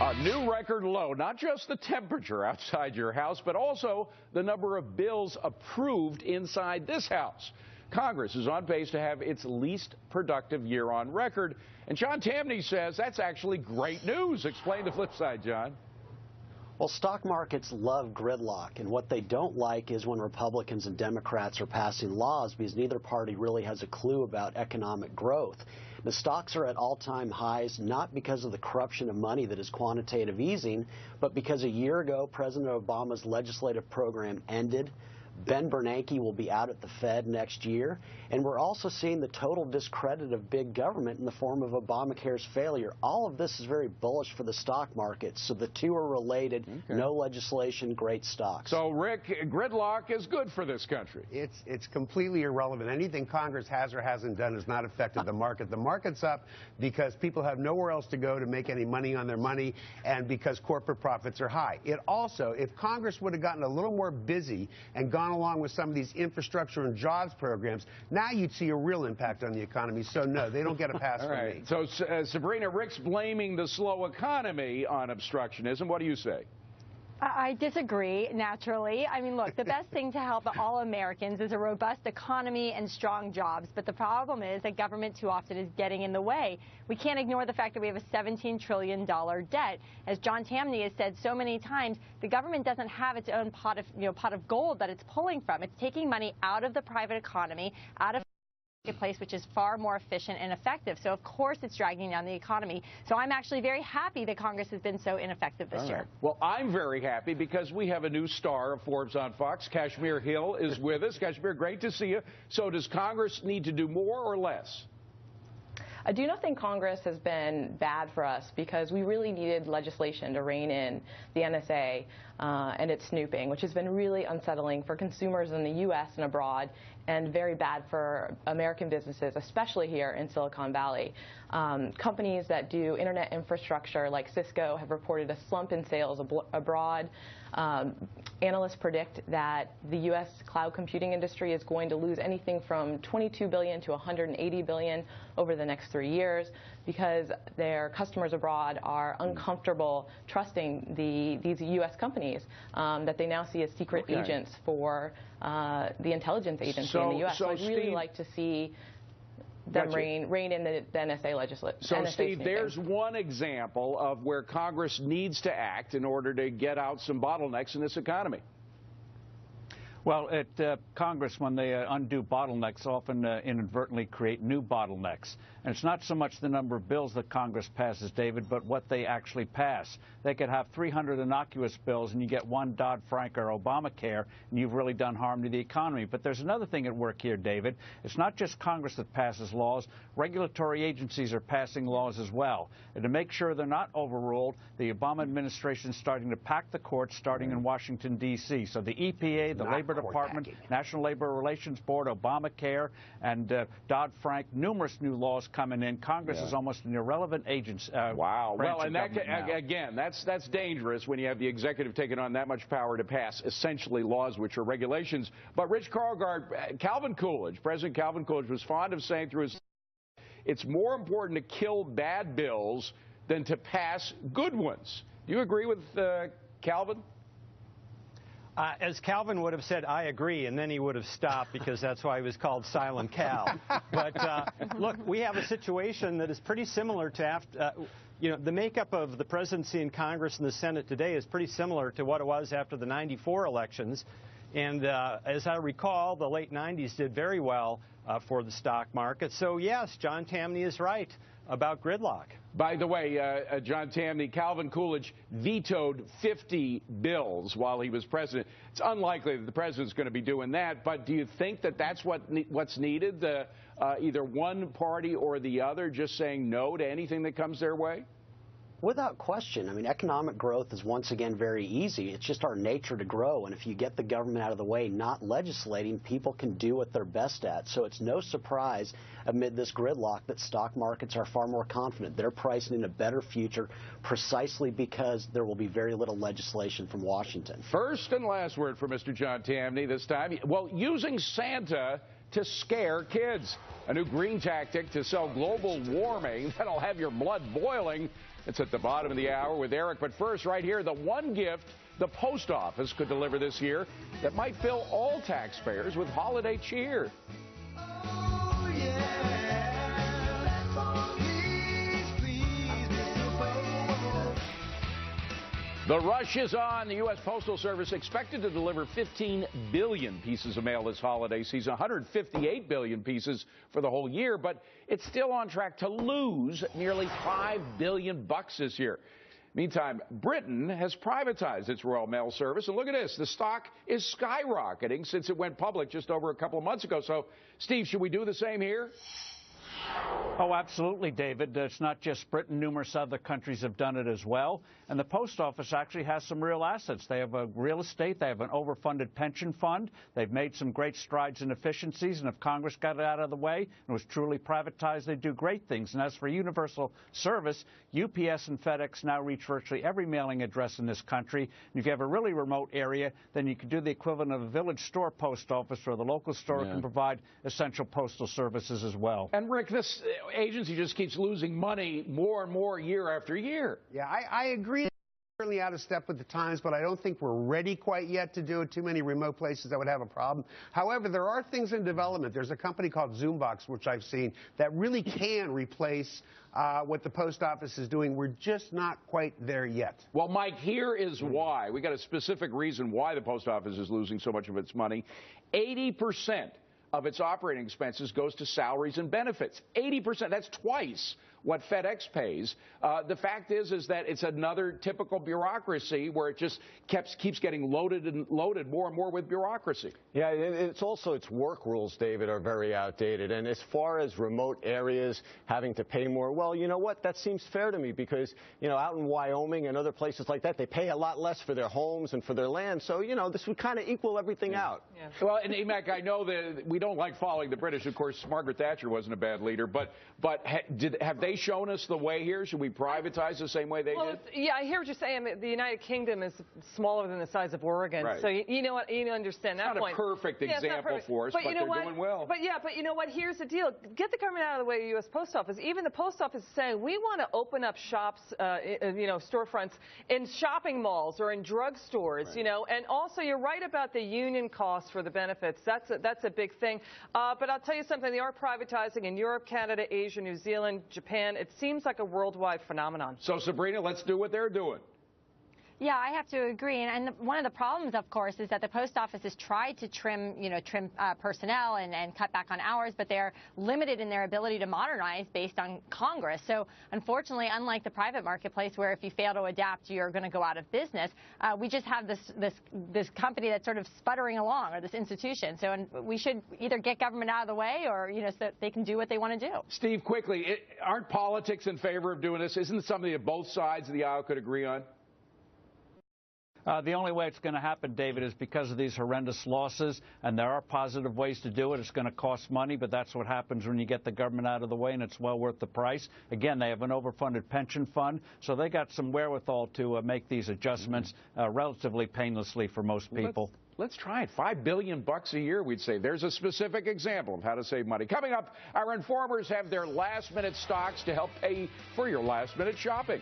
A new record low, not just the temperature outside your house, but also the number of bills approved inside this house. Congress is on pace to have its least productive year on record. And John Tamny says that's actually great news. Explain the flip side, John. Well, stock markets love gridlock, and what they don't like is when Republicans and Democrats are passing laws because neither party really has a clue about economic growth. The stocks are at all-time highs, not because of the corruption of money that is quantitative easing, but because a year ago, President Obama's legislative program ended. Ben Bernanke will be out at the Fed next year, and we're also seeing the total discredit of big government in the form of Obamacare's failure. All of this is very bullish for the stock market, so the two are related. Okay. No legislation, great stocks. So, Rick, gridlock is good for this country. It's completely irrelevant. Anything Congress has or hasn't done has not affected the market. The market's up because people have nowhere else to go to make any money on their money, and because corporate profits are high. It also, if Congress would have gotten a little more busy and gone along with some of these infrastructure and jobs programs, now you'd see a real impact on the economy. So, no, they don't get a pass from me. So, Sabrina, Rick's blaming the slow economy on obstructionism. What do you say? I disagree, naturally. I mean, look, the best thing to help all Americans is a robust economy and strong jobs. But the problem is that government too often is getting in the way. We can't ignore the fact that we have a $17 trillion debt. As John Tamny has said so many times, the government doesn't have its own pot of gold that it's pulling from. It's taking money out of the private economy, out of place, which is far more efficient and effective. So, of course, it's dragging down the economy. So I'm actually very happy that Congress has been so ineffective this year. Well, I'm very happy because we have a new star of Forbes on Fox. Kashmir Hill is with us. Kashmir, great to see you. So does Congress need to do more or less? I do not think Congress has been bad for us because we really needed legislation to rein in the NSA and its snooping, which has been really unsettling for consumers in the U.S. and abroad, and very bad for American businesses, especially here in Silicon Valley. Companies that do internet infrastructure like Cisco have reported a slump in sales abroad. Analysts predict that the U.S. cloud computing industry is going to lose anything from $22 billion to $180 billion over the next 3 years because their customers abroad are uncomfortable trusting these U.S. companies that they now see as secret agents for the intelligence agency in the U.S. So I'd really like to see them rein in the NSA legislation. So, Steve, there's one example of where Congress needs to act in order to get out some bottlenecks in this economy. Well, at Congress, when they undo bottlenecks, often inadvertently create new bottlenecks. And it's not so much the number of bills that Congress passes, David, but what they actually pass. They could have 300 innocuous bills, and you get one Dodd-Frank or Obamacare, and you've really done harm to the economy. But there's another thing at work here, David. It's not just Congress that passes laws. Regulatory agencies are passing laws as well. And to make sure they're not overruled, the Obama administration is starting to pack the courts, starting in Washington, D.C. So the EPA, the Labor Department, National Labor Relations Board, Obamacare, and Dodd-Frank, numerous new laws coming in. Congress is almost an irrelevant agency. Wow. Well, and that, again, that's dangerous when you have the executive taking on that much power to pass essentially laws which are regulations. But Rich Karlgaard, Calvin Coolidge, President Calvin Coolidge was fond of saying through his, it's more important to kill bad bills than to pass good ones. Do you agree with Calvin? As Calvin would have said, I agree, and then he would have stopped because that's why he was called Silent Cal. But look, we have a situation that is pretty similar to the makeup of the presidency and Congress and the Senate today is pretty similar to what it was after the '94 elections. And as I recall, the late '90s did very well for the stock market. So, yes, John Tamny is right about gridlock. By the way, John Tamny, Calvin Coolidge vetoed 50 bills while he was president. It's unlikely that the president's going to be doing that, but do you think that that's what's needed, either one party or the other just saying no to anything that comes their way? Without question. I mean, economic growth is once again very easy. It's just our nature to grow. And if you get the government out of the way, not legislating, people can do what they're best at. So it's no surprise amid this gridlock that stock markets are far more confident. They're pricing in a better future precisely because there will be very little legislation from Washington. First and last word for Mr. John Tamny this time. Well, using Santa to scare kids. A new green tactic to sell global warming that'll have your blood boiling. It's at the bottom of the hour with Eric. But first, right here, the one gift the post office could deliver this year that might fill all taxpayers with holiday cheer. Oh, yeah. Let's all please, Mr. The rush is on. The U.S. Postal Service expected to deliver 15 billion pieces of mail this holiday season, 158 billion pieces for the whole year, but it's still on track to lose nearly $5 billion this year. Meantime, Britain has privatized its Royal Mail service, and look at this. The stock is skyrocketing since it went public just over a couple of months ago. So, Steve, should we do the same here? Oh, absolutely, David. It's not just Britain. Numerous other countries have done it as well. And the post office actually has some real assets. They have a real estate. They have an overfunded pension fund. They've made some great strides in efficiencies. And if Congress got it out of the way and was truly privatized, they'd do great things. And as for universal service, UPS and FedEx now reach virtually every mailing address in this country. And if you have a really remote area, then you can do the equivalent of a village store post office, where the local store can provide essential postal services as well. And, Rick, this agency just keeps losing money more and more year after year. Yeah, I agree. Certainly out of step with the times, but I don't think we're ready quite yet to do it. Too many remote places that would have a problem. However, there are things in development. There's a company called Zoombox, which I've seen, that really can replace what the post office is doing. We're just not quite there yet. Well, Mike, here is why. We got a specific reason why the post office is losing so much of its money. 80% of its operating expenses goes to salaries and benefits. 80%. That's twice what FedEx pays. The fact is that it's another typical bureaucracy where it just keeps getting loaded and loaded more and more with bureaucracy. Yeah, it's also its work rules, David, are very outdated. And as far as remote areas having to pay more, well, you know what? That seems fair to me because, you know, out in Wyoming and other places like that, they pay a lot less for their homes and for their land. So, you know, this would kind of equal everything out. Yeah. Well, and Emac, I know that we don't like following the British. Of course, Margaret Thatcher wasn't a bad leader, but have they shown us the way here? Should we privatize the same way they did? Yeah, I hear what you're saying. The United Kingdom is smaller than the size of Oregon, right. So you know what? You understand that point. It's not a perfect example for us, but they're doing well. But you know what? Here's the deal: get the government out of the way of the U.S. Post Office. Even the post office is saying we want to open up shops, storefronts in shopping malls or in drugstores, right. You know. And also, you're right about the union costs for the benefits. That's a big thing. But I'll tell you something: they are privatizing in Europe, Canada, Asia, New Zealand, Japan. It seems like a worldwide phenomenon. So, Sabrina, let's do what they're doing. Yeah, I have to agree. And one of the problems, of course, is that the post office has tried to trim personnel and cut back on hours, but they're limited in their ability to modernize based on Congress. So, unfortunately, unlike the private marketplace, where if you fail to adapt, you're going to go out of business, we just have this company that's sort of sputtering along, or this institution. So, we should either get government out of the way, or so that they can do what they want to do. Steve, quickly, aren't politics in favor of doing this? Isn't it something that both sides of the aisle could agree on? The only way it's going to happen, David, is because of these horrendous losses, and there are positive ways to do it. It's going to cost money, but that's what happens when you get the government out of the way, and it's well worth the price. Again, they have an overfunded pension fund, so they got some wherewithal to make these adjustments relatively painlessly for most people. Let's try it. $5 billion a year, we'd say. There's a specific example of how to save money. Coming up, our informers have their last-minute stocks to help pay for your last-minute shopping.